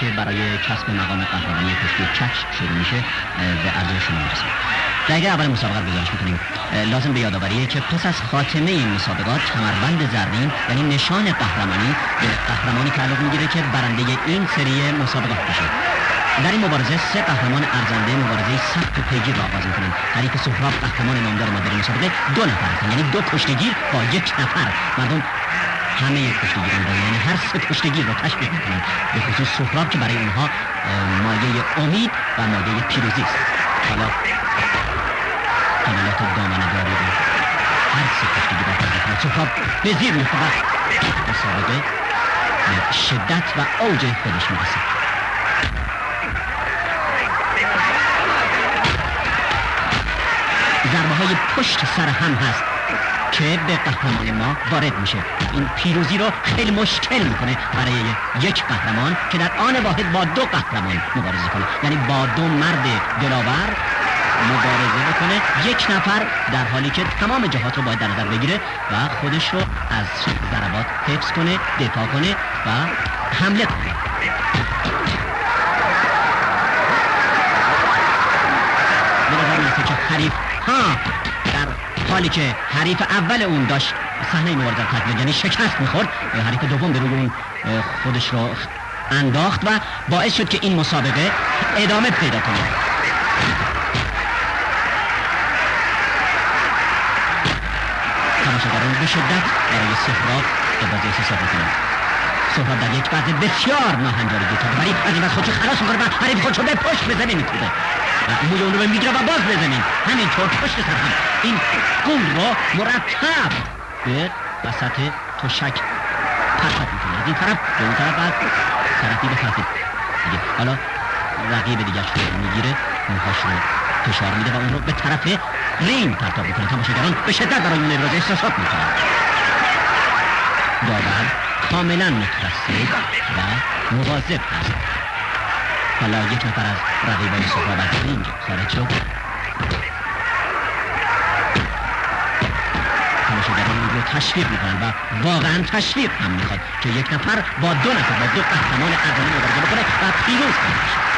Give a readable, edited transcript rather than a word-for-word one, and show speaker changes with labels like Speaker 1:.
Speaker 1: که برای کسب مقام قهرمانی کشتی چشم شروع میشه به عرض شما میرسه. دقیقه اول مسابقه رو گزارش میکنیم. لازم به یادآوریه که پس از خاتمه این مسابقات کمربند زرین یعنی نشان قهرمانی به قهرمانی تعلق میگیره که برنده این سری مسابقات بشه. در این مبارزه 3 قهرمان ارزنده مبارزه سخت و پیگیر را آغاز میکنند. حریف سهراب قهرمان نامدار ما در مسابقه 2 نفر هستند، یعنی 2 کشتیگیر با 1 نفر. مردم همه کشتیگیران را، یعنی هر 3 کشتیگیر را تشویق میکنند، به خصوص سهراب که برای اونها مایه امید و مایه پیروزی است. حالا حملات دامنه‌داری رو هر 3 کشتیگیر را تشویق میکنند. سهراب به زیر میخورد. مسابقه به شدت و اوج خودش میرسه. ضربه های پشت سر هم هست که به قهرمان ما وارد میشه. این پیروزی رو خیلی مشکل میکنه برای یک قهرمان که در آن واحد با 2 قهرمان مبارزه کنه، یعنی با 2 مرد دلاور مبارزه بکنه. 1 نفر در حالی که تمام جهات رو باید در نظر بگیره و خودش رو از ضربات حفظ کنه، دفاع کنه و حمله کنه. به نظر که حریف در حالی که حریف اول اون داشت صحنه مبارزه رو تکمیل، یعنی شکست میخورد، حریف دوم به روی اون خودش رو انداخت و باعث شد که این مسابقه ادامه پیدا کنه. تماشاگران به شدت برای سهراب ابراز احساسات میکنند. سهراب در یک وضع بسیار ناهنجاری کرد، ولی از این وقت خودشو خلاص میکنه و حریف خودشو به پشت به زمین میکوبه. موی اون رو میگیره و باز به زمین، همینطور پشت سر هم این گول رو مرتب به وسط تشک پرتاب میکنه، از این طرف به اون طرف، از طرفی به طرفی دیگه. حالا رقیب دیگه رو میگیره، موهاش رو فشار میده و اون رو به طرف رین پرتاب میکنه. تماشاگران به شدت برای اون ابراز احساسات میکنن. داور کاملا مترصد و مواظب هست. حالا 1 نفر از رقیبان سهراب از رینگ خارج شد. تماشاگران اون رو تشویق میکنن و واقعا تشویق هم میخواد که 1 نفر با 2 نفر با 2 قهرمان ارزنده مبارزه بکنه و پیروز کنه.